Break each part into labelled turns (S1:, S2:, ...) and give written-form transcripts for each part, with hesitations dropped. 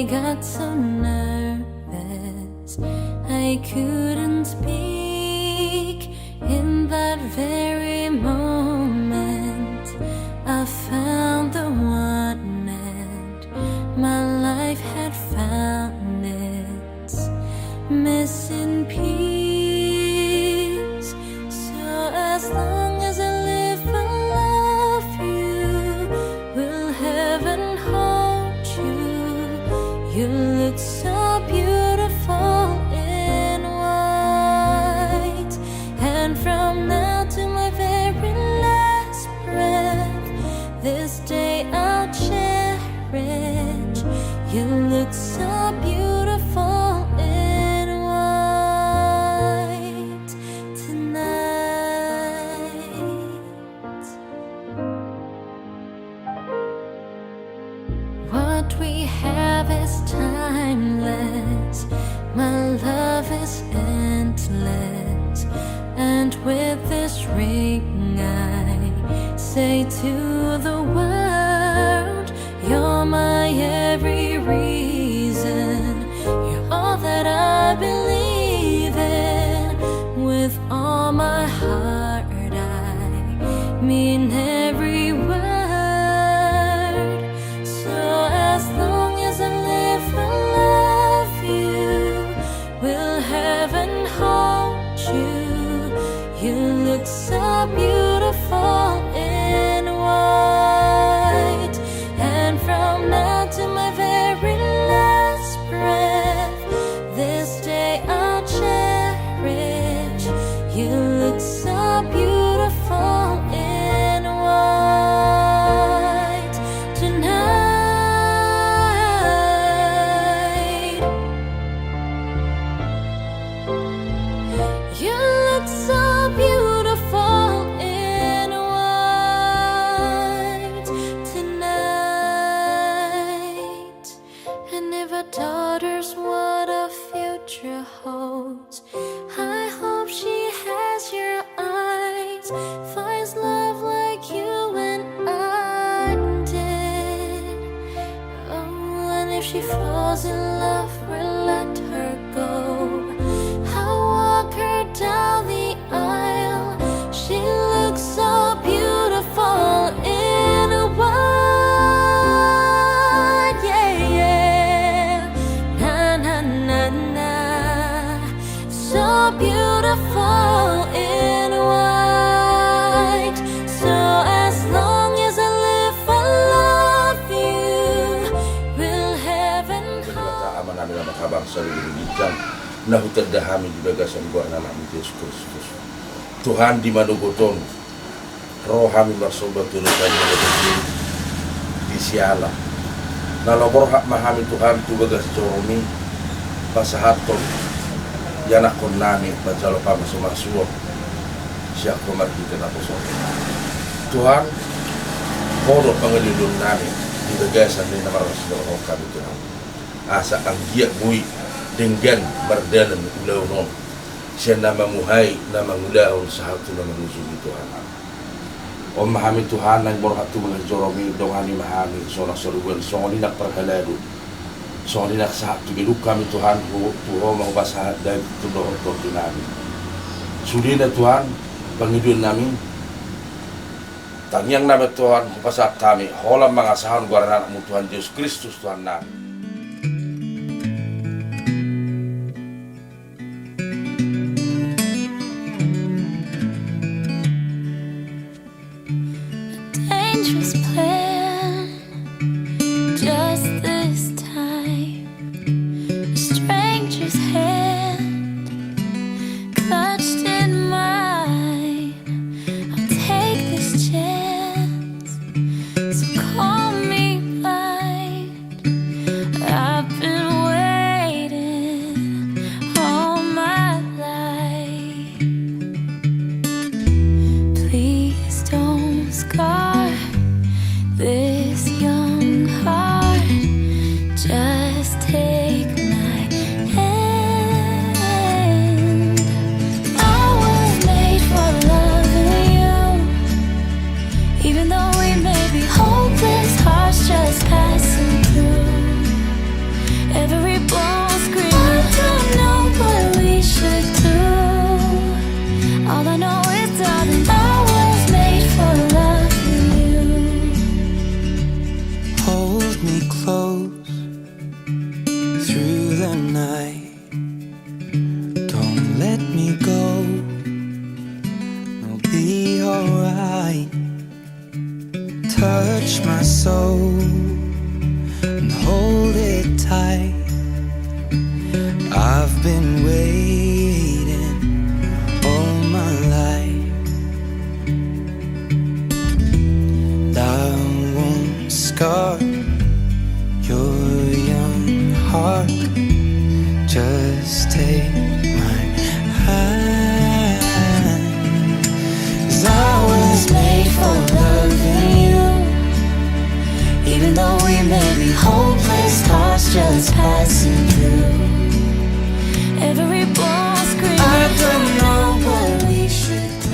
S1: got so nervous I couldn't speak. In that very moment I found the one, and my life had found its missing piece. So as long as I live, I love you. Will heaven hold you? You look so beautiful in white, and from now to my very last breath, this day I'll cherish. You look so beautiful in white tonight. What we have is timeless, my love is endless, and with this ring I say to the world, you're my every reason, you're all that I believe in. With all my heart I mean every word. So as long as I live, I love you. Will heaven hold you? You look so beautiful in white, and from now to my very last breath, this day I'll cherish. You look so beautiful in white tonight. You look so beautiful in white tonight. And if our daughter's what our future holds, I hope she has your eyes, finds love like you and I did. Oh, and if she falls in love, we'll let her go. I'll walk her down the aisle. She looks so beautiful in white. Yeah, yeah. Na na na na. So beautiful in white. So as long as I live, I love you. Will heaven hold?
S2: Aman namin ang makabangsa ng Ilijan na hutadahami di bagasan buwan na namin Yesus Kristus. Tuhan di manuguton, roh kami bersobat tunutan di siala. Nalobor hak mahami Tuhan tu bagas joromi pasahaton yanakon nami bacalo pamasumasuo siya kumargitan ako so. Tuhan, kono pangalilun nami di bagasan ni namaras roh kami Tuhan. Asa ang giyak mui dengan berdalam ulau non siya na mamuhay na mangulahon sa hatu na manusuli Tuhan. O mahami Tuhan ang borhat tu mga joromi dongani mahami so nasaruan so linak perhalado so linak sa hatu giluk kami Tuhan tuho mahubasahat dan tudohon to namin. Suli na Tuhan pangidun namin tangyang namin Tuhan hubasahat kami holam mga sahon guaranan mo Tuhan Yesus Kristus Tuhan namin.
S1: Dangerous plan, just this time. A stranger's hand clutched in mine. I'll take this chance. So call me blind.
S3: me close through the night. Don't let me go, I'll be alright. Touch my soul and hold it tight. I've been waiting all my life. I won't scar your young heart. Just take my hand. 'Cause I was made for loving you. Even though we may be hopeless, hearts just passing through.
S1: Every ball screaming,
S3: I don't know
S1: what we should do.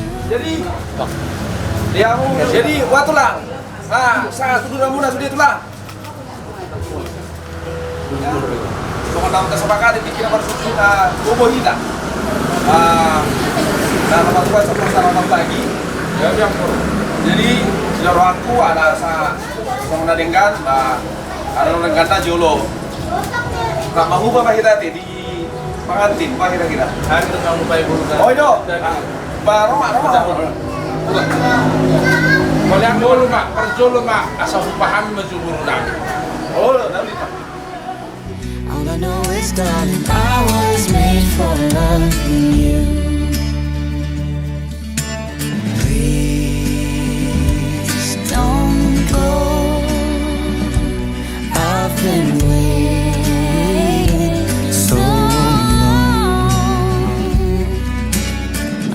S2: Jadi watulang. Sa tudura muna sudah tulang. Kung ang kasabakati di kinabarsukin na umuhita. Na matuwa sa persarapan lagi. Jadi sinaro aku ada sa menadengkan ada menadengkan na jolo. Tak mahu ba kita di pengantin pa kira-kira.
S4: Kita kamu baik dulu kan.
S2: Oh itu. Roma.
S4: Kalau yang dulu mak, perjolo mak, asal paham menjubur nak.
S2: Oh, nanti Pak.
S3: All I know is, darling, I was made for loving you. Please don't go. I've been waiting so long.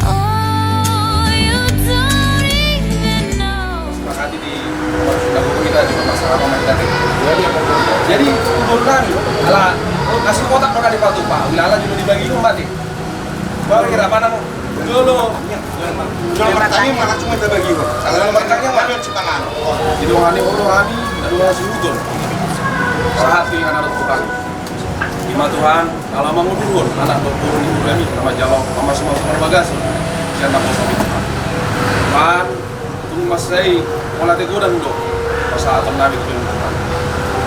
S1: Oh, you don't even know.
S2: Makanya di lagu kita di masalah komentatif. Jadi untuk kami, ala kasih kotak pernah di Batu Pak. Wilala juga dibagi mati. Baru kira apa namu? Dulu.
S5: Jual mercaknya malah cuma kita bagi Pak.
S2: Kalau mercaknya mana?
S5: Cipanan.
S2: Itu hani Hani, dua sudut. Saat di anak Tuhan. Lima Tuhan, kalau mau turun, anak turun di kami, nama Jalok, nama semua bagasi. Saya tak mau Tuhan. Tuhan, tunggu mas saya, mau latih gue dan duduk. Saat Nabi Tuhan.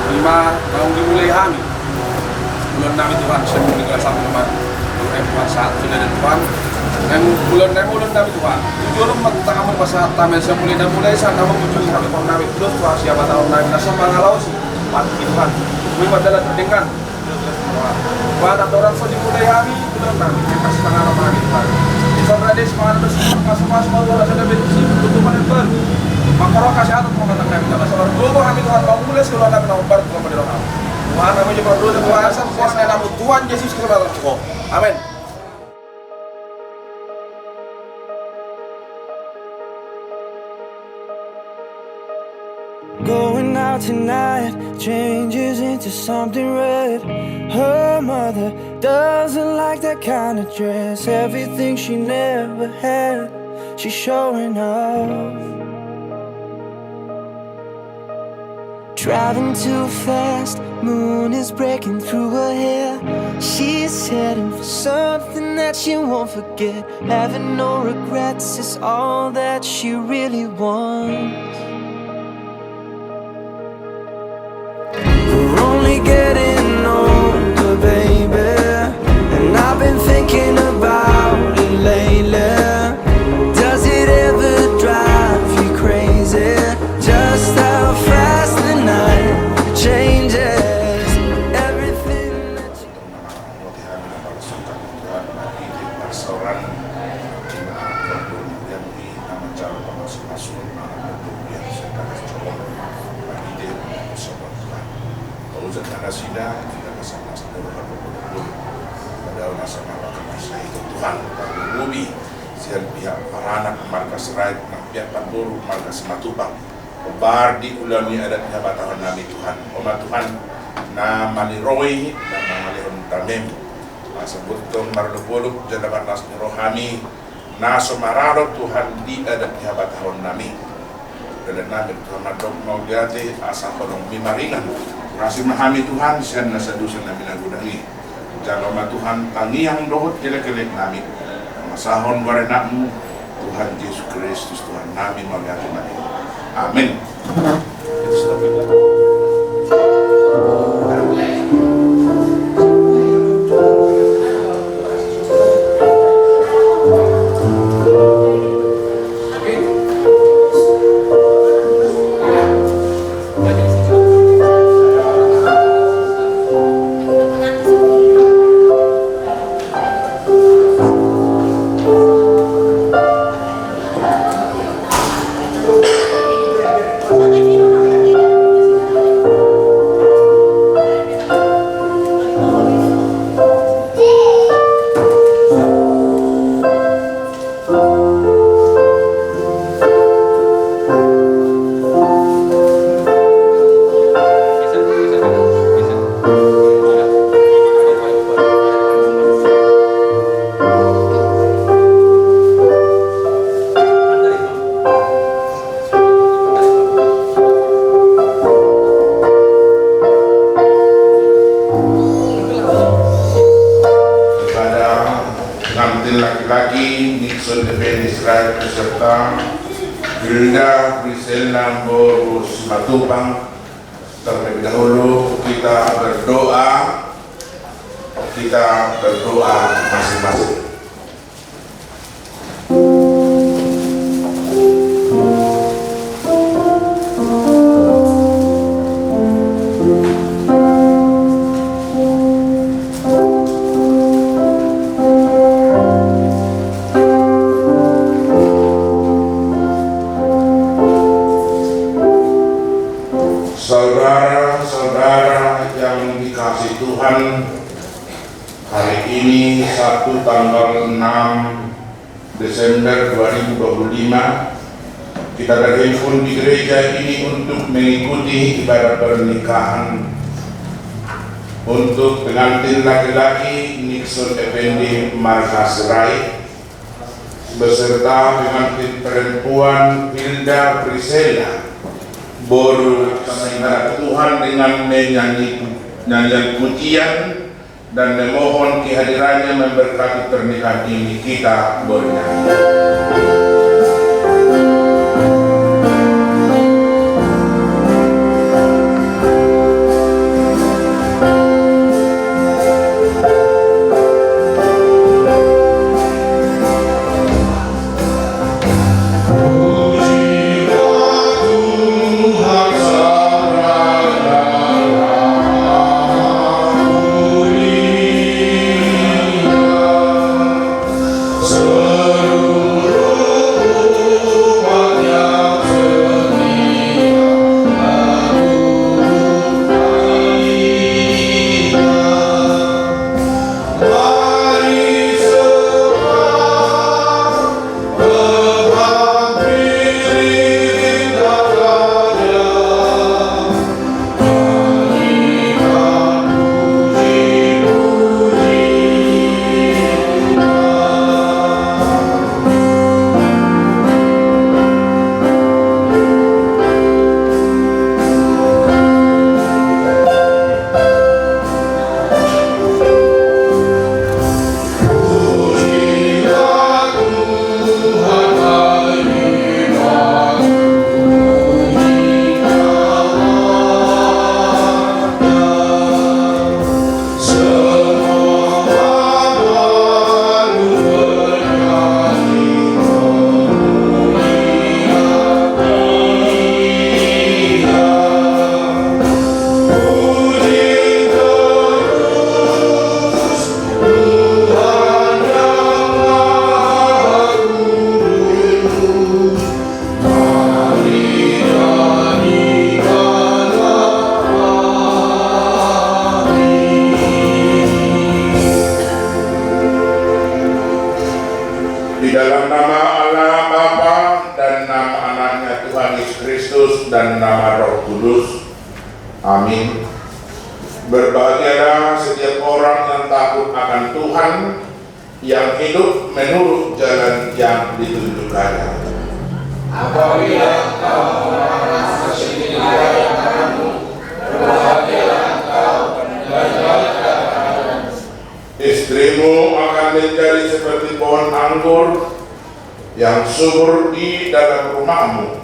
S2: Lima tahun dimulai kami bulan Nabi Tuhan saya meninggal satu teman bulan Tuhan saat sudah ada Tuhan dan bulan Nabi Tuhan tujuh lembat tentang apa saat tamen saya mulai saat nama mengunjungi kami Tuhan Nabi terus Tuhan siapa tahun Nabi nasa mengalau sih mati Tuhan kami adalah terdengar Tuhan atau orang so dimulai kami bulan Nabi yang kasih tangan apa Nabi Tuhan bisa berada semangat bersih masuk-masuk Tuhan sudah bersih tutupan yang baru maka roh kasih atas mengatang Nabi Tuhan seorang dulu kami Tuhan mau mulai sekolah Nabi nomor baru Tuhan pada roh Tuhan kami juga berdoa dan puasa kuasa nama Tuhan Yesus Kristus. Amin.
S3: Going out tonight changes into something red. Her mother doesn't like that kind of dress. Everything she never had, she's showing off. Driving too fast, moon is breaking through her hair. She's heading for something that she won't forget. Having no regrets is all that she really wants. We're only getting older, baby, and I've been thinking about it lately. Does it ever drive you crazy? Just how fast the night changes everything that you...
S5: Sian pihak paranak markas rakyat pihak Panburu markas Matubang bar di ulami adat pihak tahun Nabi Tuhan Oma Tuhan na maniroi na mangalihon tamem masabut tong marlupuluk jadaban nas rohani na sumararo Tuhan di adat pihak tahun Nabi dan Nabi Tuhan madok mau diate asa kolong mimaringan kasih mahami Tuhan sian nasa dusan Nabi nagudangi jangan Tuhan tangiang dohot kelek-kelek Nabi masahon warenakmu Tuhan Yesus Kristus Tuhan Nabi melihat Amin. laki-laki Nixon Effendi Seraid beserta Hilda Priscilla Boru Simatupang. Terlebih dahulu kita berdoa masing-masing. Saudara-saudara yang dikasihi Tuhan, hari ini Sabtu tanggal 6 Desember 2025 kita berhimpun di gereja ini untuk mengikuti ibadah pernikahan untuk pengantin laki-laki Nixon Effendi Marga Seraid beserta pengantin perempuan Hilda Priscilla Boru Simatupang Tuhan dengan menyanyi nyanyian pujian dan memohon kehadirannya memberkati pernikahan ini. Kita bernyanyi. Di dalam nama Allah Bapa dan nama anaknya Tuhan Yesus Kristus dan nama Roh Kudus. Amin. Berbahagialah setiap orang yang takut akan Tuhan, yang hidup menurut jalan yang ditunjukkannya.
S4: Apabila engkau merasa setia yang kamu, berbahagialah engkau dan baiklah.
S5: Istrimu akan menjadi seperti pohon anggur yang subur di dalam rumahmu.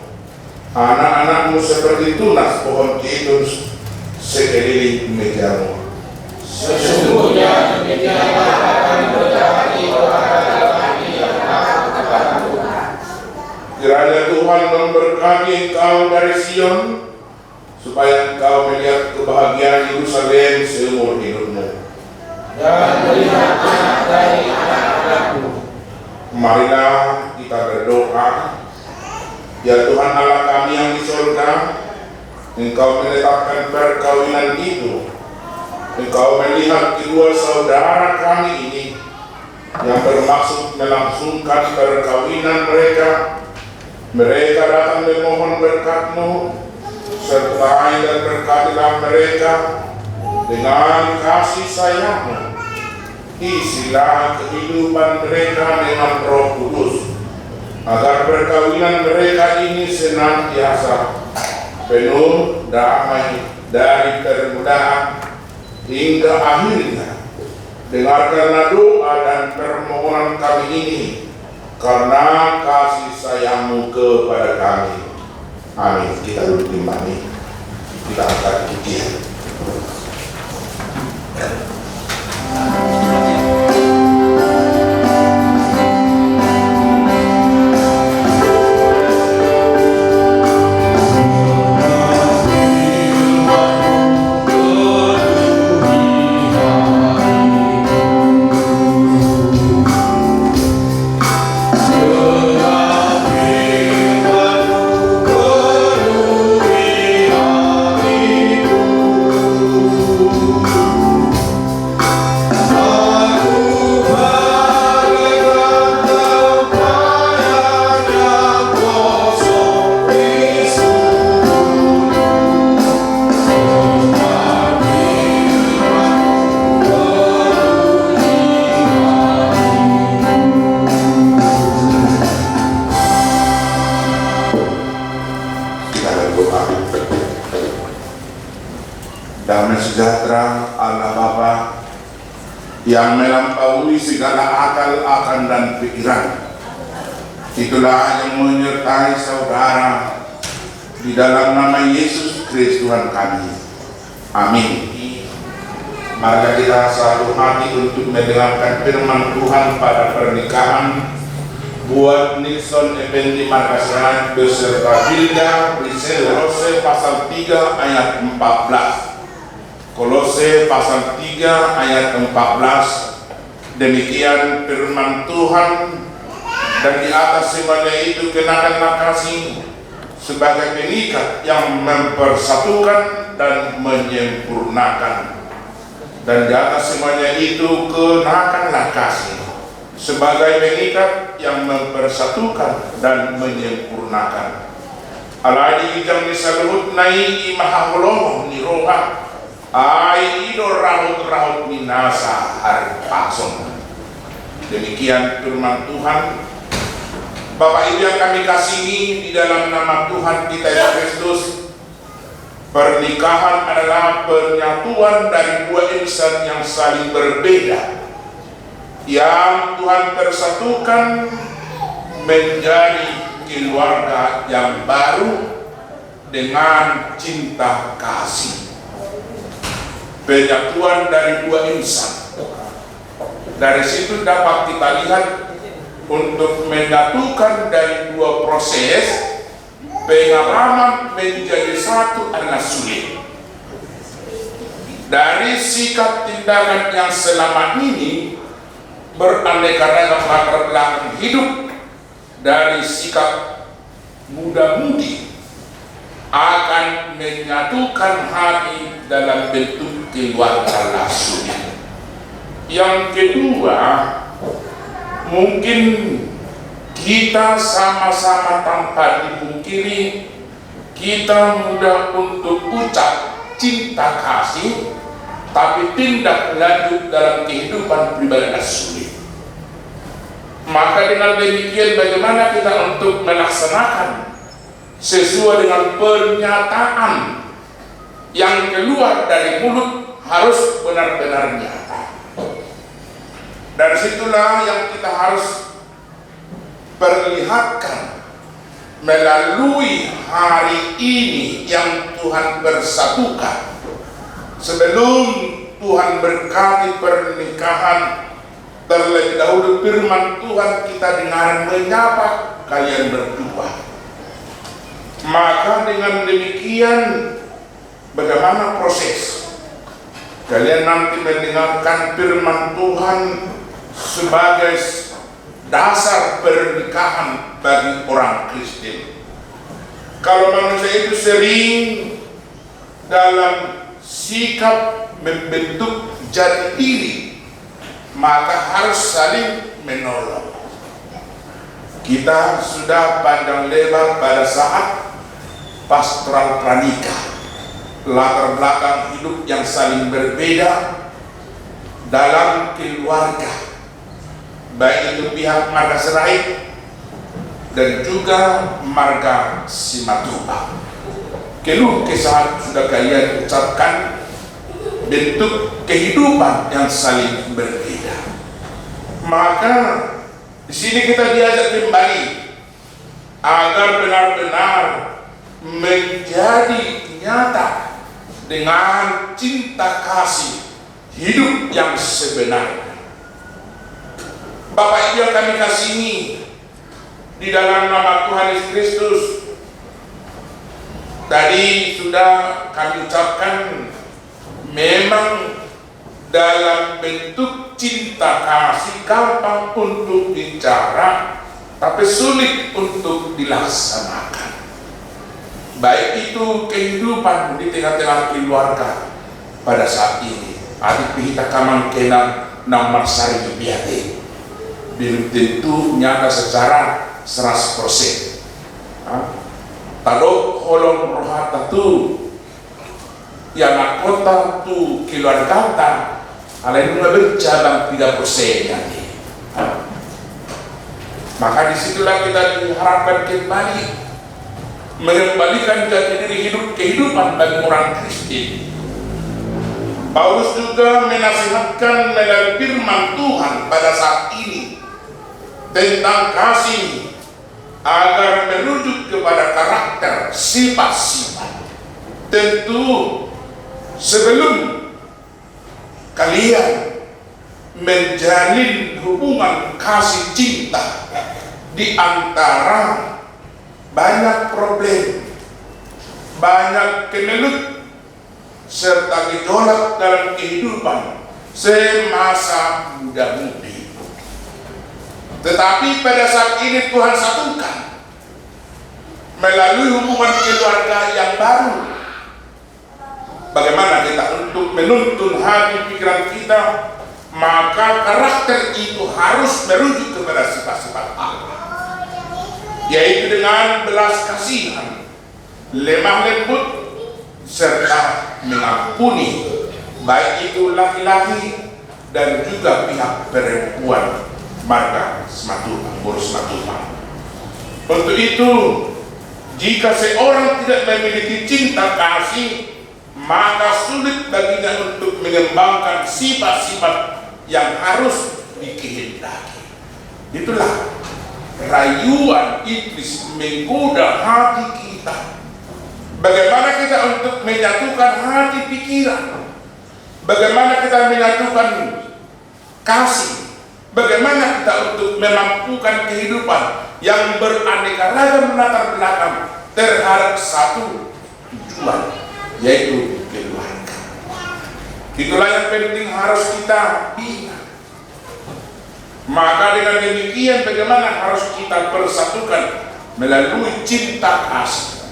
S5: Anak-anakmu seperti tunas pohon zaitun sekeliling mejamu.
S4: Sesungguhnya demikianlah akan berjadi orang kami yang takut kepada Tuhan.
S5: Kiranya Tuhan memberkati engkau dari Sion, supaya engkau melihat kebahagiaan Yerusalem seumur hidupmu.
S4: Dan melihat anak dari anak-anakmu.
S5: Marilah kita berdoa. Ya Tuhan Allah kami yang di surga, Engkau menetapkan perkawinan itu. Engkau melihat kedua saudara kami ini yang bermaksud melangsungkan perkawinan mereka. Mereka datang memohon berkat-Mu, sertai dan berkatilah mereka dengan kasih sayang-Mu. Isilah kehidupan mereka dengan Roh Kudus, agar perkawinan mereka ini senantiasa penuh damai dari permulaan hingga akhirnya Dengarkanlah doa dan permohonan kami ini karena kasih sayang-Mu kepada kami. Amin. Kita duduk di mana? Kita angkat pujian. Damai sejahtera Allah Bapa yang melampaui segala akal dan pikiran, itulah yang menyertai saudara di dalam nama Yesus Kristus Tuhan kami. Amin. Mari kita satu hati untuk mendengarkan firman Tuhan pada pernikahan buat Nixon Effendi Makassar beserta Hilda Priscilla. Kolose pasal 3 ayat 14. Kolose pasal 3 ayat 14. Demikian firman Tuhan. Dan di atas semuanya itu kenakanlah kasih sebagai pengikat yang mempersatukan dan menyempurnakan. Dan di atas semuanya itu kenakanlah kasih sebagai pengikat yang mempersatukan dan menyempurnakan. Aladi jam disaluhut nai mahaholoh ni roha ai ido rahut minasa hari pasong. Demikian firman Tuhan. Bapak Ibu yang kami kasihi di dalam nama Tuhan kita Yesus Kristus, pernikahan adalah penyatuan dari dua insan yang saling berbeda, yang Tuhan persatukan menjadi keluarga yang baru dengan cinta kasih. Penyatuan dari dua insan. Dari situ dapat kita lihat untuk menyatukan dari dua proses, pengalaman menjadi satu adalah sulit. Dari sikap tindakan yang selama ini beraneka ragam latar belakang hidup, dari sikap muda-mudi akan menyatukan hati dalam bentuk keluarga langsung. Yang kedua, mungkin kita sama-sama tanpa dipungkiri kita mudah untuk ucap cinta kasih, tapi tindak lanjut dalam kehidupan pribadi sulit. Maka dengan demikian bagaimana kita untuk melaksanakan sesuai dengan pernyataan yang keluar dari mulut harus benar-benar nyata. Dari situlah yang kita harus perlihatkan melalui hari ini yang Tuhan bersatukan. Sebelum Tuhan berkati pernikahan, terlebih dahulu firman Tuhan kita dengar menyapa kalian berdua. Maka dengan demikian bagaimana proses? Kalian nanti mendengarkan firman Tuhan sebagai dasar pernikahan bagi orang Kristen. Kalau manusia itu sering dalam sikap membentuk jati diri, maka harus saling menolong. Kita sudah panjang lebar pada saat pastoral pranikah, latar belakang hidup yang saling berbeda dalam keluarga, baik itu pihak marga Serai dan juga marga Simatupang. Keluh kesah sudah kalian ucapkan bentuk kehidupan yang saling berbeda. Maka di sini kita diajak kembali agar benar-benar menjadi nyata dengan cinta kasih hidup yang sebenarnya. Bapak Ibu yang kami kasihi, di dalam nama Tuhan Yesus Kristus, tadi sudah kami ucapkan, memang dalam bentuk cinta kasih gampang untuk bicara, tapi sulit untuk dilaksanakan. Baik itu kehidupan di tengah-tengah keluarga pada saat ini. Adik kita kamang kenang nomor sari kebiate belum tentu nyata secara 100%. Tado holong rohata tu yang kota tu keluarga ta alain bercabang 3% nanti. Maka disitulah kita diharapkan kembali mengembalikan jati diri kehidupan bagi orang Kristen. Paulus juga menasihatkan melalui firman Tuhan pada saat ini tentang kasih agar merujuk kepada karakter sifat-sifat. Tentu sebelum kalian menjalin hubungan kasih cinta di antara banyak problem, banyak kemelut, serta gejolak dalam kehidupan semasa muda-mudi. Tetapi pada saat ini Tuhan satukan melalui hubungan keluarga yang baru. Bagaimana kita untuk menuntun hati pikiran kita, maka karakter itu harus merujuk kepada sifat-sifat Allah, yaitu dengan belas kasihan, lemah lembut, serta mengampuni, baik itu laki-laki dan juga pihak perempuan marga Sematupang, Boros Sematupang. Untuk itu, jika seorang tidak memiliki cinta kasih, maka sulit baginya untuk mengembangkan sifat-sifat yang harus dikehendaki. Itulah rayuan iblis menggoda hati kita. Bagaimana kita untuk menyatukan hati pikiran, bagaimana kita menyatukan kasih, bagaimana kita untuk memampukan kehidupan yang beraneka ragam latar belakang terhadap satu tujuan, yaitu keluarga. Itulah yang penting harus kita ingat. Maka dengan demikian bagaimana harus kita persatukan melalui cinta kasih.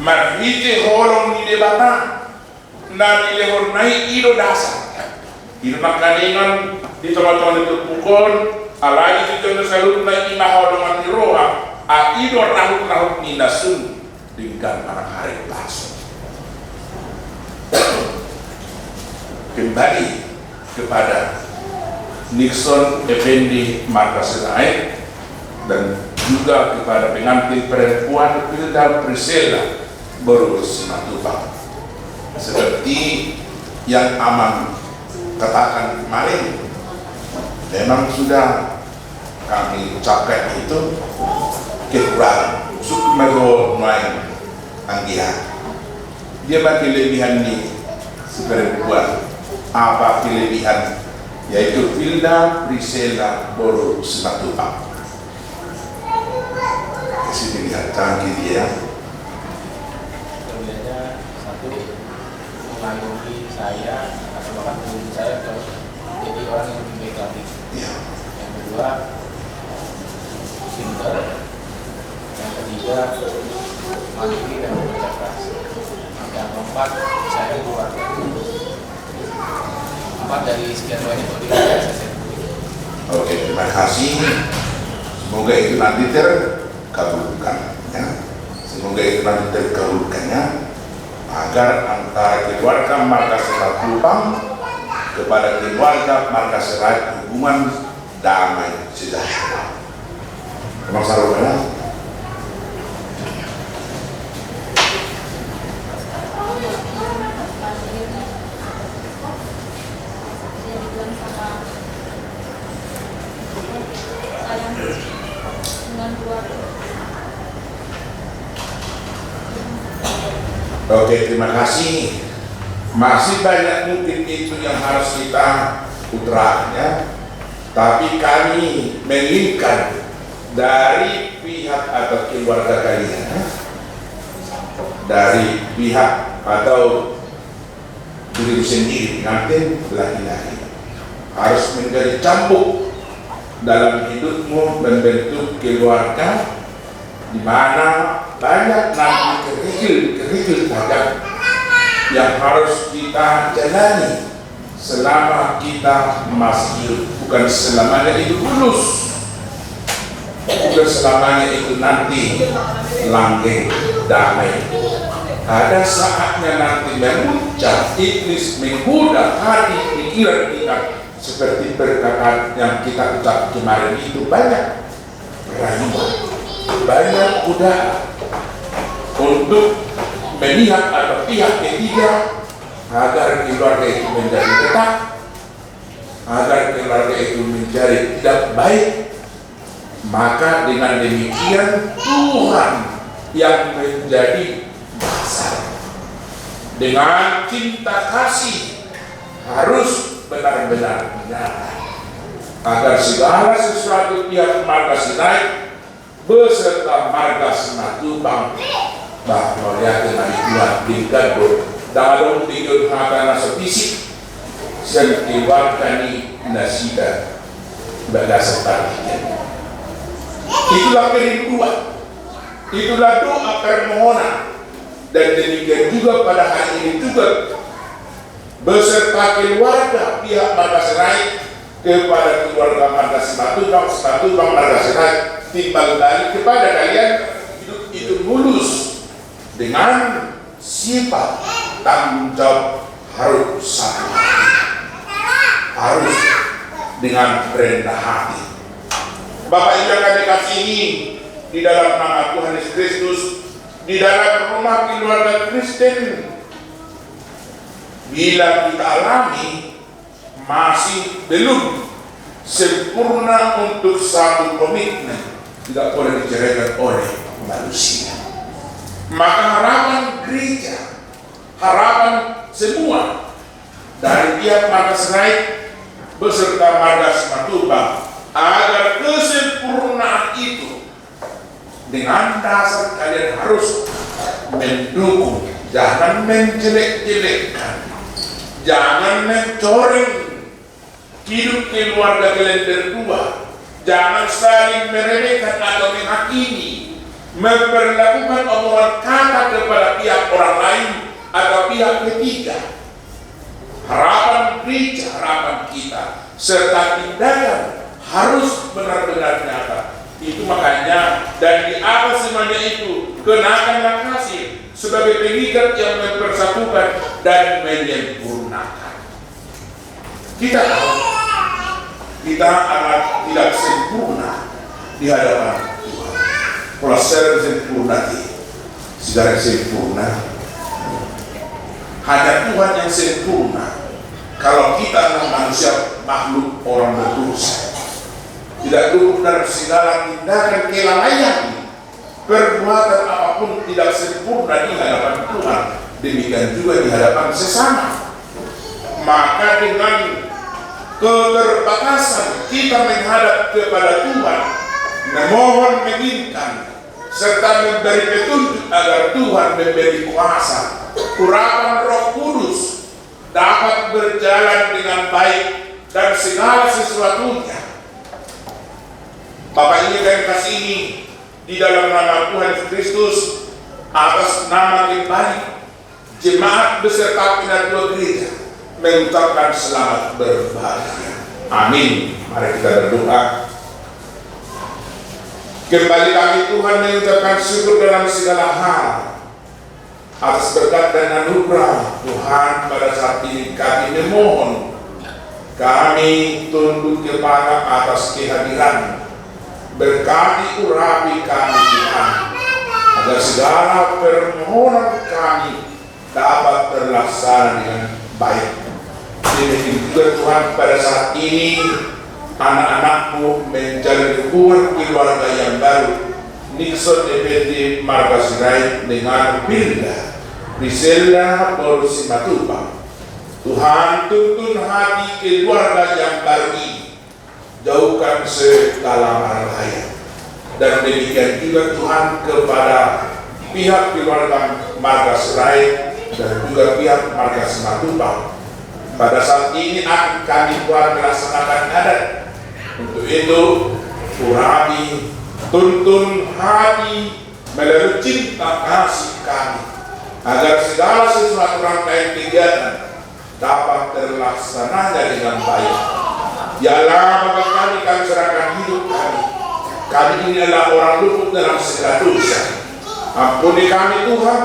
S5: Marhite holong di debata na dilehor nai ido dasa ido nakaningan di teman-teman itu pukul alai itu jono selalu na ima holongan di roha a ido rahut ni nasun dengan anak hari langsung. Kembali kepada Nixon Effendi Markas Senaik dan juga kepada pengantin perempuan Hilda Priscilla Boros Sematupang. Seperti yang Aman katakan kemarin, memang sudah kami ucapkan itu kekurangan sukmego main anggia. Dia bagi kelebihan di perempuan, apa kelebihan, yaitu Hilda Priscilla Boros Sematupang. Di sini lihat canggih dia.
S6: Mengayomi saya atau bahkan mengayomi saya untuk jadi orang yang lebih baik lagi. Yang kedua, pintar. Yang ketiga, mandiri dan bekerja keras. Yang keempat, saya keluarga. 4 dari sekian banyak motif yang saya sebutkan.
S5: Oke, terima kasih. Semoga itu nanti terkabulkan, ya. Semoga itu nanti terkabulkannya, agar antara keluarga Markas Sematupang kepada keluarga Markas Serai hubungan damai sejahtera. Memang salurannya. Oke, terima kasih. Masih banyak mungkin itu yang harus kita utarakan ya. Tapi kami menginginkan dari pihak atau keluarga kalian, dari pihak atau diri sendiri, nanti laki-laki harus menjadi cambuk dalam hidupmu membentuk keluarga di mana banyak nanti kerikil tajam yang harus kita jalani selama kita masih hidup. Bukan selamanya itu mulus, bukan selamanya itu nanti langgeng damai. Ada saatnya nanti memuncak iblis menggoda hati pikiran kita, seperti perkataan yang kita ucap kemarin itu, banyak rayuan, banyak godaan untuk melihat atau pihak ketiga agar keluarga itu menjadi retak, agar keluarga itu menjadi tidak baik. Maka dengan demikian Tuhan yang menjadi dasar, dengan cinta kasih harus benar-benar nyata, agar segala sesuatu pihak marga Sinai beserta marga Simatupang bahwa yakin hari Tuhan digado dalam tinggal hata nasa fisik sentiwakani nasida bagasa tarikan. Itulah kerinduan, itulah doa permohonan, dan demikian juga pada hari ini juga beserta keluarga pihak marga Sinai kepada keluarga marga Simatupang marga Sinai timbal balik kepada kalian hidup itu mulus dengan sifat tanggung jawab, harus satu hati, harus dengan rendah hati. Bapak Ibu yang kami kasihi, di dalam nama Tuhan Yesus Kristus, di dalam rumah keluarga Kristen, bila kita alami masih belum sempurna untuk satu komitmen, tidak boleh diceraikan oleh manusia. Maka harapan gereja, harapan semua dari pihak marga Sinai beserta marga Simatupang agar kesempurnaan itu dengan dasar kalian harus mendukung, jangan menjelek-jelekkan, jangan mencoreng hidup keluarga kalian berdua, jangan saling meremehkan atau menghakimi, memperlakukan omongan kata kepada pihak orang lain atau pihak ketiga. Harapan gereja, harapan kita, serta tindakan harus benar-benar nyata. Itu makanya, dan di atas semuanya itu, kenakanlah kasih sebagai pengikat yang mempersatukan dan menyempurnakan. Kita tahu, kita akan tidak sempurna di hadapan Tuhan. Kalau secara sempurna, segala sempurna, hanya Tuhan yang sempurna. Kalau kita manusia, makhluk orang berdosa, tidak luput dari segala tindakan kelalaian, perbuatan apapun tidak sempurna di hadapan Tuhan, demikian juga di hadapan sesama. Maka dengan keterbatasan kita menghadap kepada Tuhan, memohon, menginginkan, serta memberi petunjuk agar Tuhan memberi kuasa, urapan Roh Kudus dapat berjalan dengan baik dan segala sesuatunya. Bapak ini kami kasihi di dalam nama Tuhan Yesus Kristus, atas nama kembali jemaat beserta pinatua gereja mengucapkan selamat berbahagia. Amin. Mari kita berdoa. Kembali kami Tuhan mengucapkan syukur dalam segala hal atas berkat dan anugerah Tuhan. Pada saat ini kami memohon, kami tunduk kepada atas kehadiran, berkati urapi kami Tuhan, agar segala permohonan kami dapat terlaksana dengan baik. Demikian juga Tuhan, pada saat ini anak-anakmu menjalin hubungan keluarga yang baru, Nixon DPD Marga Sinai dengan Pilda, Risela por Simatupa. Tuhan tuntun hati keluarga yang baru ini, jauhkan segala bahaya. Dan demikian juga Tuhan kepada pihak keluarga Margas Rai dan juga pihak Margas Simatupa. Pada saat ini akan kami buat melaksanakan adat. Untuk itu, Urabi tuntun hati melalui cinta kasih kami, agar segala sesuatu rangkaian kegiatan dapat terlaksananya dengan baik. Ya Allah, Bapa kami serahkan hidup kami. Kami ini adalah orang luput dalam segala dosa. Ampuni kami Tuhan,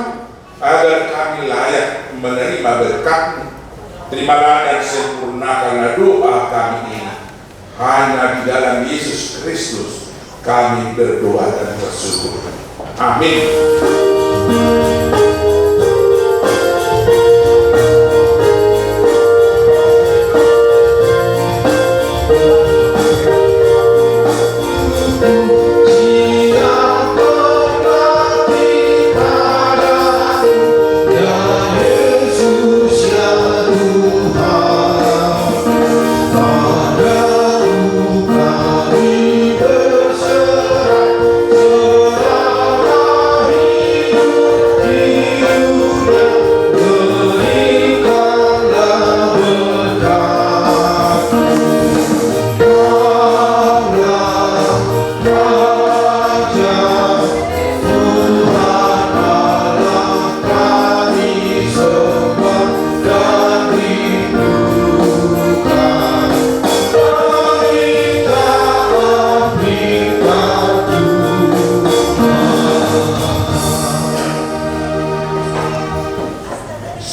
S5: agar kami layak menerima berkat-Mu. Terimalah dan sempurnakanlah doa kami ini. Hanya di dalam Yesus Kristus kami berdoa dan bersyukur. Amin.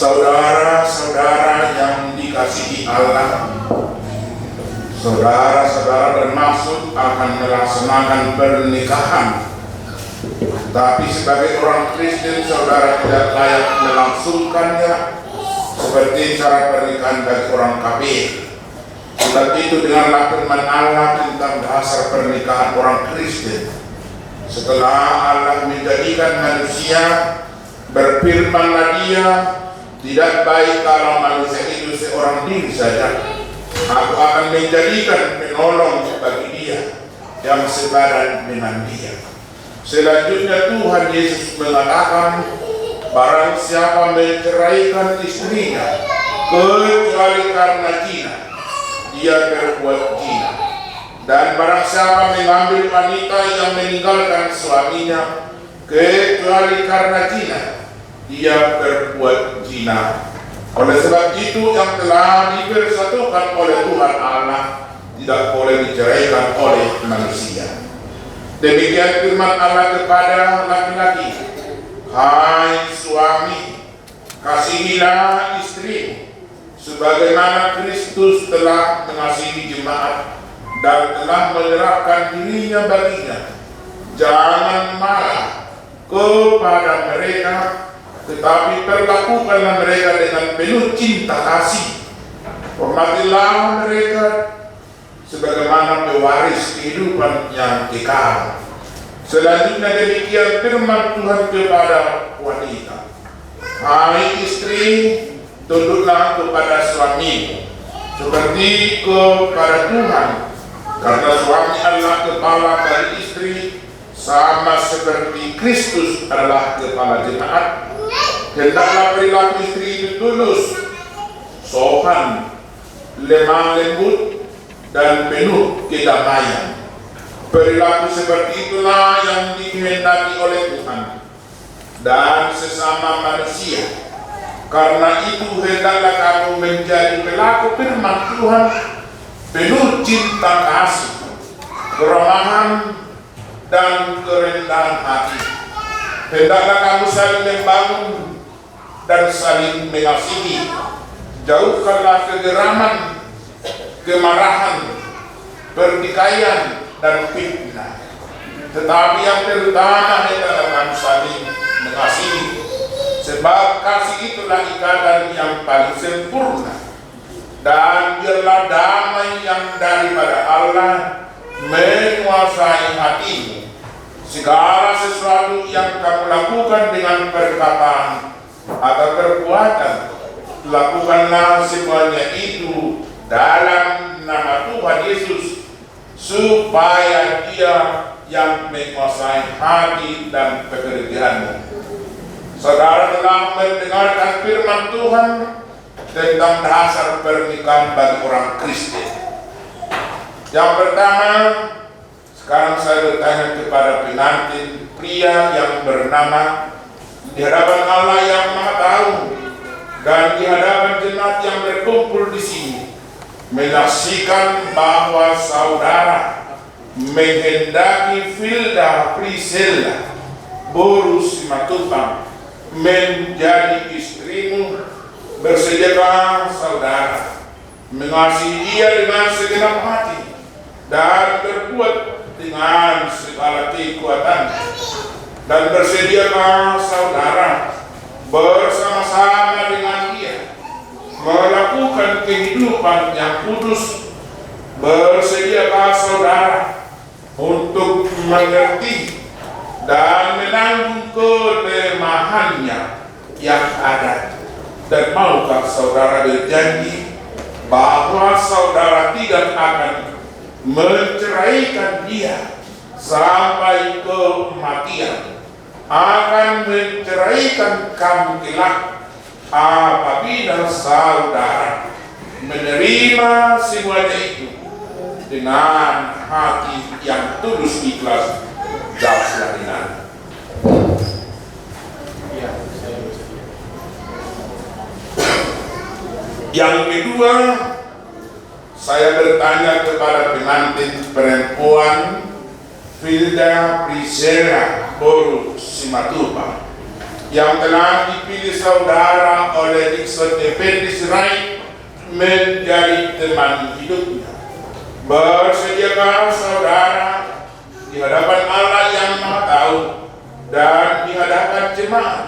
S5: Saudara-saudara yang dikasihi Allah, saudara-saudara bermaksud akan melaksanakan pernikahan, tapi sebagai orang Kristen saudara tidak layak melangsungkannya seperti cara pernikahan bagi orang kafir. Sebab itu dengarlah firman Allah tentang dasar pernikahan orang Kristen. Setelah Allah menjadikan manusia, berfirmanlah Dia, tidak baik kalau manusia itu seorang diri saja. Aku akan menjadikan penolong bagi dia yang sebadan dengan dia. Selanjutnya Tuhan Yesus mengatakan, barang siapa menceraikan istrinya kecuali karena zina, dia berbuat zina. Dan barang siapa mengambil wanita yang meninggalkan suaminya kecuali karena zina, dia berbuat zina. Oleh sebab itu yang telah dipersatukan oleh Tuhan Allah tidak boleh diceraikan oleh manusia. Demikian firman Allah kepada laki-laki, hai suami, kasihilah istrimu sebagaimana Kristus telah mengasihi jemaat dan telah menyerahkan dirinya baginya. Jangan marah kepada mereka, tetapi perlakukanlah mereka dengan penuh cinta kasih. Hormatilah mereka sebagaimana pewaris kehidupan yang kekal. Selanjutnya demikian firman Tuhan kepada wanita, hai istri, tunduklah kepada suamimu seperti kepada Tuhan, karena suami adalah kepala dari istri, sama seperti Kristus adalah kepala jemaat. Hendaklah perilaku istri itu tulus, sopan, lemah lembut, dan penuh kedamaian. Perilaku seperti itulah yang dikehendaki oleh Tuhan dan sesama manusia. Karena itu hendaklah kamu menjadi pelaku firman Tuhan, penuh cinta kasih, keramahan, dan kerendahan hati. Hendaklah kamu saling membangun dan saling mengasihi. Jauhkanlah kegeraman, kemarahan, pertikaian, dan fitnah. Tetapi yang terutama adalah kamu saling mengasihi, sebab kasih itulah ikatan yang paling sempurna. Dan biarlah damai yang daripada Allah menguasai hatimu. Segala sesuatu yang kamu lakukan dengan perkataan atau kekuatan. Lakukanlah semuanya itu dalam nama Tuhan Yesus, supaya Dia yang menguasai hati dan pekerjaanmu. Saudara telah mendengarkan firman Tuhan tentang dasar pernikahan bagi orang Kristen. Yang pertama, sekarang saya bertanya kepada pengantin pria yang bernama di hadapan Allah yang Maha Tahu dan di hadapan jemaat yang berkumpul di sini, menyaksikan bahwa saudara menghendaki Filda Priscilla Boru Simatupang menjadi istrimu. Bersediakah saudara mengasihi dia dengan segenap hati dan berbuat dengan segala kekuatan? Dan bersediakah saudara bersama-sama dengan dia melakukan kehidupan yang kudus? Bersediakah saudara untuk mengerti dan menanggung kelemahannya yang ada? Dan maukah saudara berjanji bahwa saudara tidak akan menceraikan dia sampai kematian, akan menceraikan kamu kelak apabila saudara menerima semuanya itu dengan hati yang tulus, ikhlas, dan selarinan?
S6: Iya, saya bersedia.
S5: Yang kedua, saya bertanya kepada pengantin perempuan Filda Priscilla Boru Simatupang yang telah dipilih saudara oleh Dixon Effendi Sirait menjadi teman hidupnya. Bersediakah saudara di hadapan Allah yang Maha Tahu dan di hadapan jemaat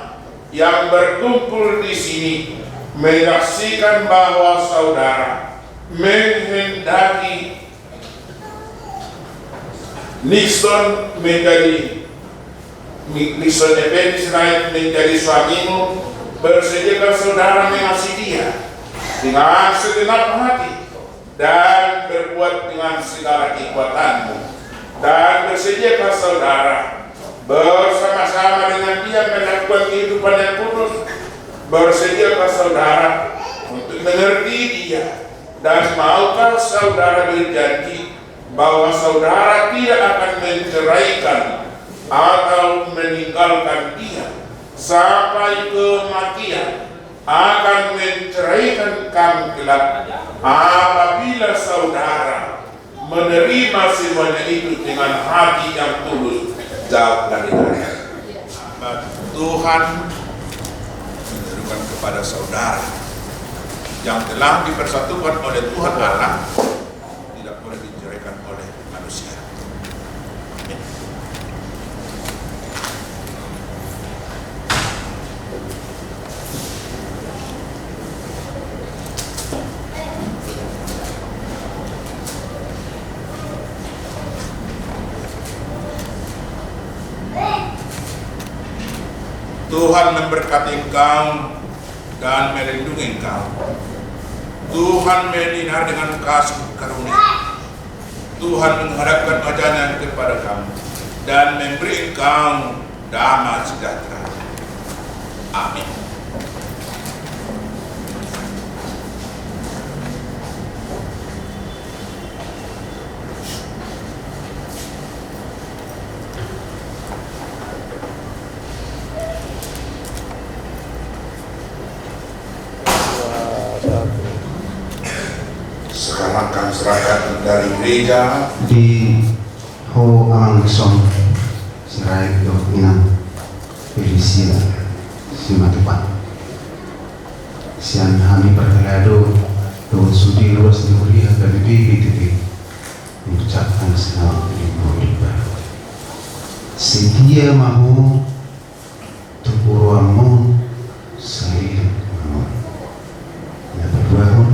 S5: yang berkumpul di sini menyaksikan bahwa saudara menghendaki Nixon Effendi Sirait menjadi suamimu? Bersediakah saudara mengasihi dia dengan segenap hati dan berbuat dengan segala kekuatanmu? Dan bersediakah saudara bersama-sama dengan dia melakukan kehidupan yang kudus? Bersediakah saudara untuk mengerti dia? Dan maukah saudara berjanji bahwa saudara tidak akan menceraikan atau meninggalkan dia sampai kematian, akan menceraikan kamu kelak apabila saudara menerima semuanya itu dengan hati yang tulus? Jawab dari Tuhan menyerukan kepada saudara yang telah dipersatukan oleh Tuhan Allah tidak boleh diceraikan oleh manusia. Amin. Tuhan memberkati engkau dan melindungi engkau. Tuhan menyinari dengan kasih karunia. Tuhan menghadapkan wajahnya kepada kamu dan memberi engkau damai sejahtera. Amin. Sekarang kami serahkan dari gereja
S7: di ho ang song serai do ina Priscilla Simatupang sian kami perkelado do sudi ruas di kuliah dari BPTT mengucapkan selamat hari baru. Setia mahu tupuruamu sahir mahu ya berdua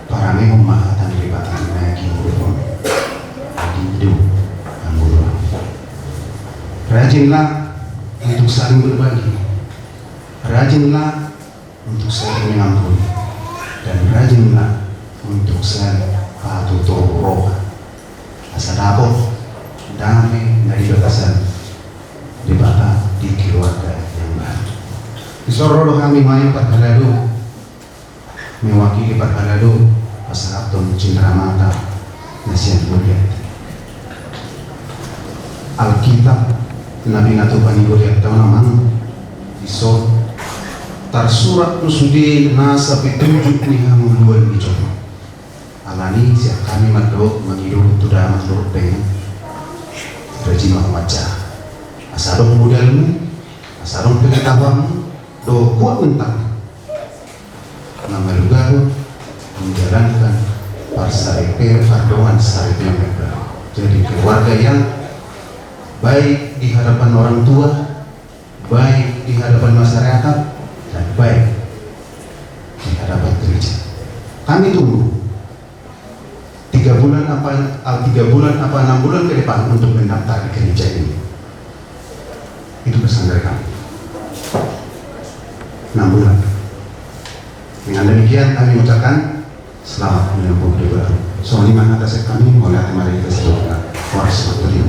S7: para memang mahatan ribatan lagi murun hidup murun. Rajinlah untuk saling berbagi, rajinlah untuk saling mengampuni, dan rajinlah untuk saling patuh roh. Asa dapot damai dari batasan di bata di keluarga yang baru. Isoro kami main perkalalu mewakili perkalalu pasaraton cindramata nasihat mulia. Alkitab Nabi ngatu paniguriat tahu namang iso tersurat nusudi nasa petunjuk ni hamuluan dicoba alani siap kami madok mengiru tuda madok pengen rejim maca asarong modalmu asarong pengetahuanmu do kuat mentang namalugaru menjalankan parsaripe pardongan saripe yang berbeda. Jadi keluarga yang baik di hadapan orang tua, baik di hadapan masyarakat, dan baik di hadapan gereja. Kami tunggu 3 bulan apa 6 bulan ke depan untuk mendaftar di gereja ini. Itu pesan dari kami. 6 bulan. Dengan demikian kami mengucapkan selamat menempuh hidup baru. Soal lima atas kami mulai kemarin ke seluruh waris waktu.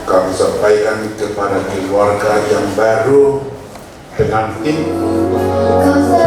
S5: Kami sampaikan kepada keluarga yang baru pengantin
S1: Será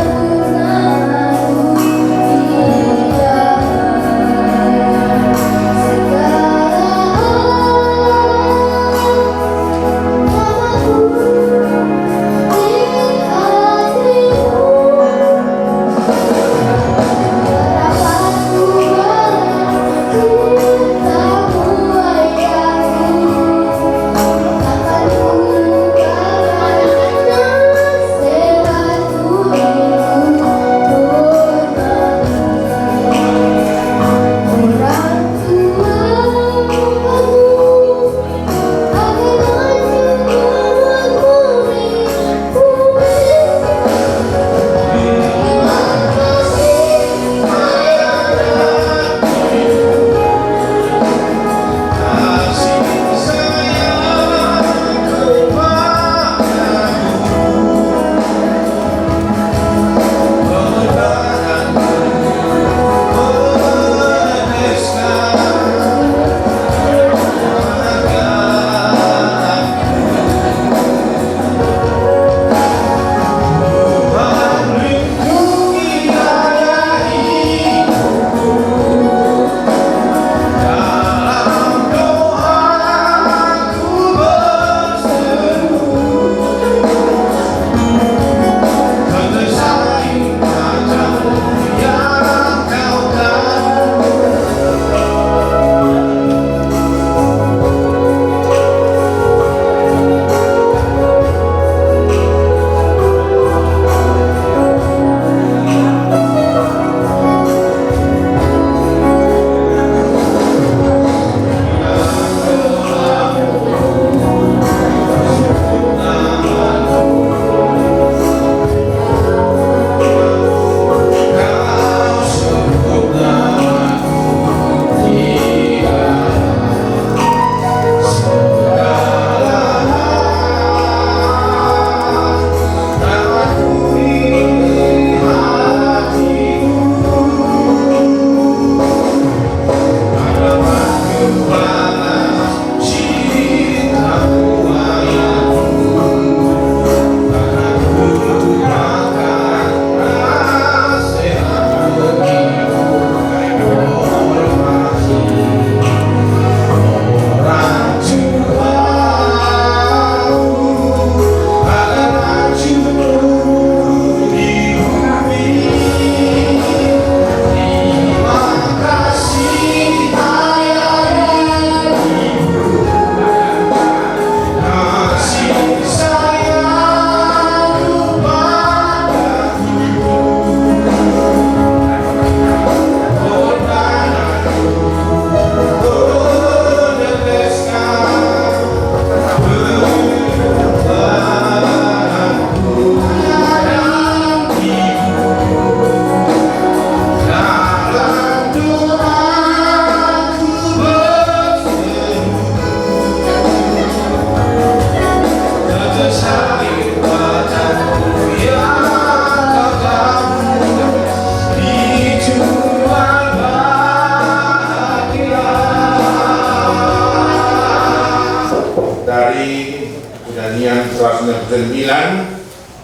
S5: ke-9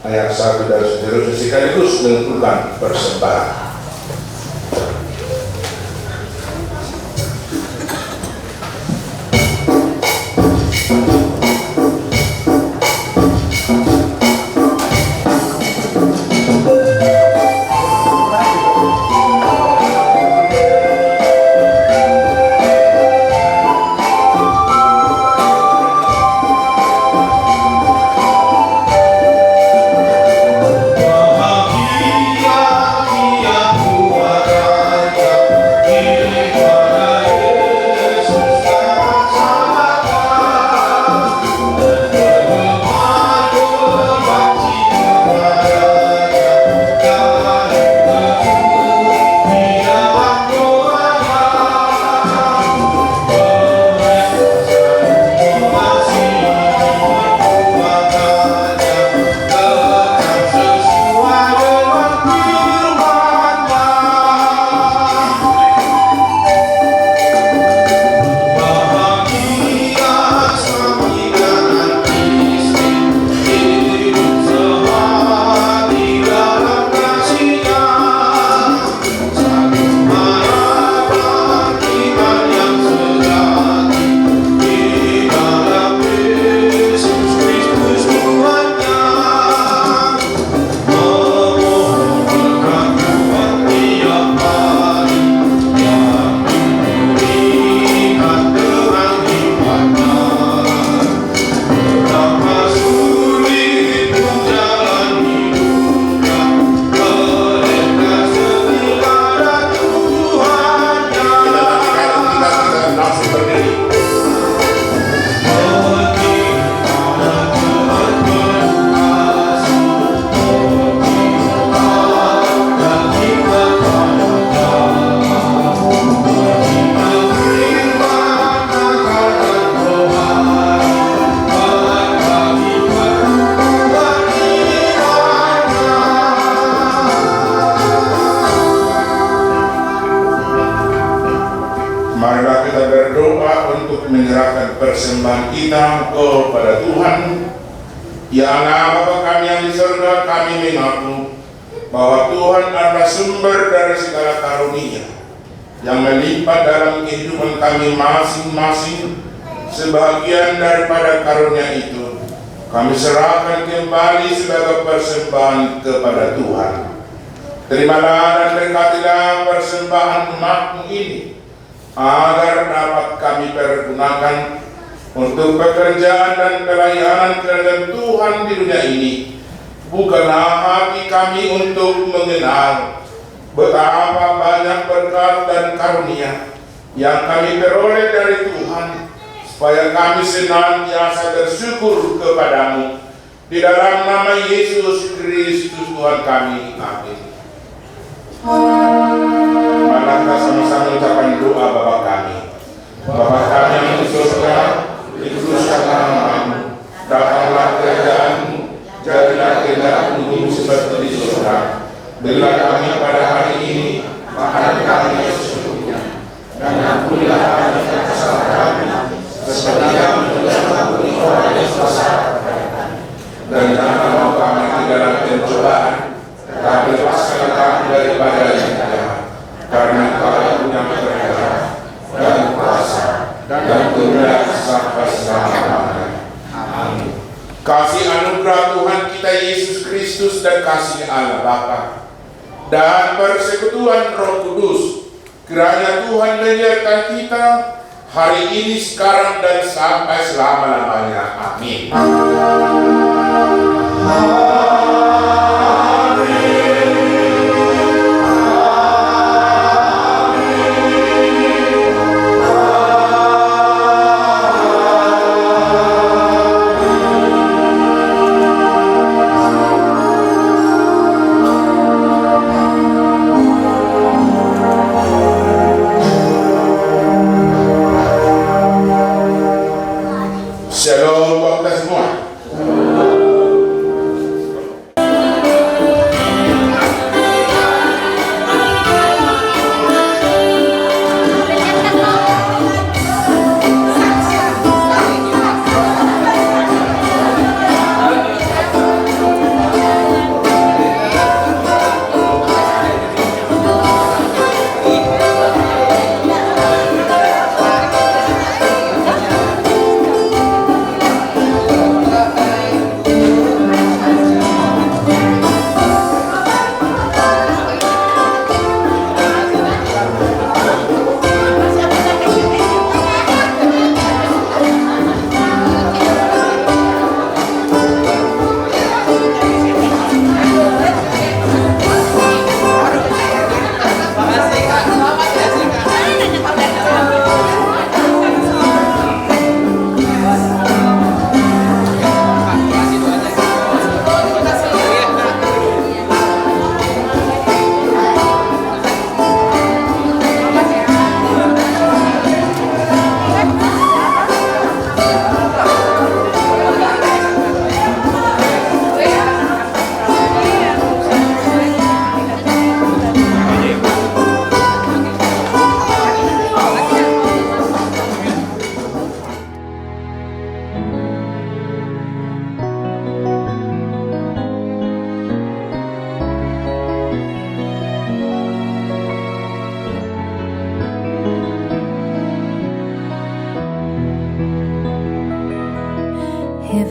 S5: ayat 1 dan seterusnya sekaligus mengumpulkan persembahan. Marilah kita berdoa untuk menyerahkan persembahan kita kepada Tuhan. Ya Allah Bapa kami yang di surga, kami mengaku bahwa Tuhan adalah sumber dari segala karunia yang melimpah dalam kehidupan kami masing-masing. Sebagian daripada karunia itu kami serahkan kembali sebagai persembahan kepada Tuhan. Terimalah dan berkatilah persembahan umat-Mu ini, agar dapat kami pergunakan untuk pekerjaan dan pelayanan kerajaan Tuhan di dunia ini. Bukanlah hati kami untuk mengenal betapa banyak berkat dan karunia yang kami peroleh dari Tuhan, supaya kami senantiasa bersyukur kepadamu. Di dalam nama Yesus Kristus Tuhan kami. Amin. Marilah sama-sama ucapkan doa Bapa kami. Bapa kami yang di surga, dikuduskanlah namamu, datanglah kerajaanmu, jadilah kehendak-Mu seperti di surga. Berilah kami pada hari ini makanan kami yang sesungguhnya, dan ampunilah kami kesalahan kami, seperti kami telah mengampuni orang yang bersalah kepada kami. Dan jangan mau kami ke dalam pencobaan, tetapi lepaskanlah kami daripada yang jahat. Karena Engkau punya kerajaan dan kuasa dan kemuliaan sampai selama-lamanya. Amin. Kasih anugerah Tuhan kita Yesus Kristus dan kasih Allah Bapa dan persekutuan Roh Kudus kiranya Tuhan menyertai kita hari ini, sekarang, dan sampai selama-lamanya. Amin. Shalom buat kita semua.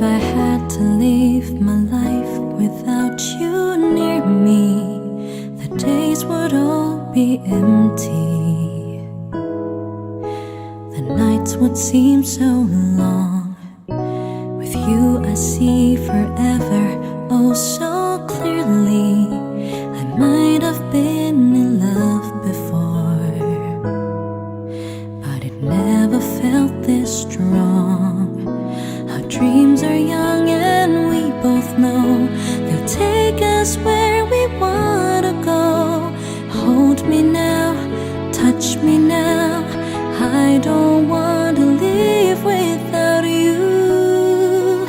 S1: I had to live my life without you near me, the days would all be empty. The nights would seem so long. With you I see forever, oh so clearly. I might have been in love before, but it never felt this strong. Our dreams are young and we both know they'll take us where we wanna go. Hold me now, touch me now, I don't want to live without you.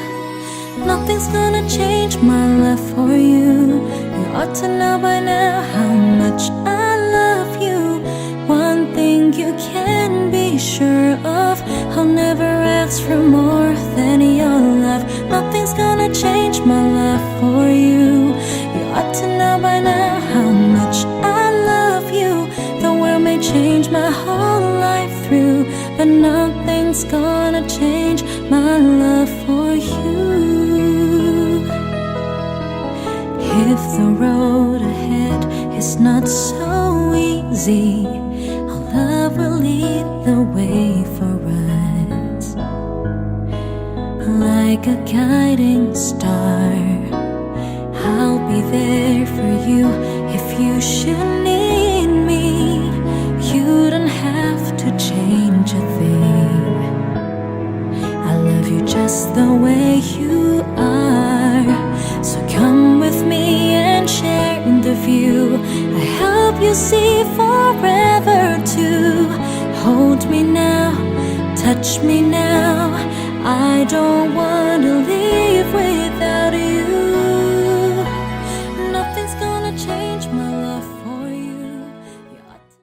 S1: Nothing's gonna change my love for you. You ought to know by now how much I love you. One thing you can be sure of, I'll never ask for more than your love. Nothing's gonna change my love for you. You ought to know by now how much I love you. The world may change my whole life through, but nothing's gonna change my love for you. If the road ahead is not so easy, our love will lead the way for us. Like a guiding star, I'll be there for you if you should need me. You don't have to change a thing. I love you just the way you are. So come with me and share the view. I hope you see forever too. Hold me now, touch me now, I don't want to leave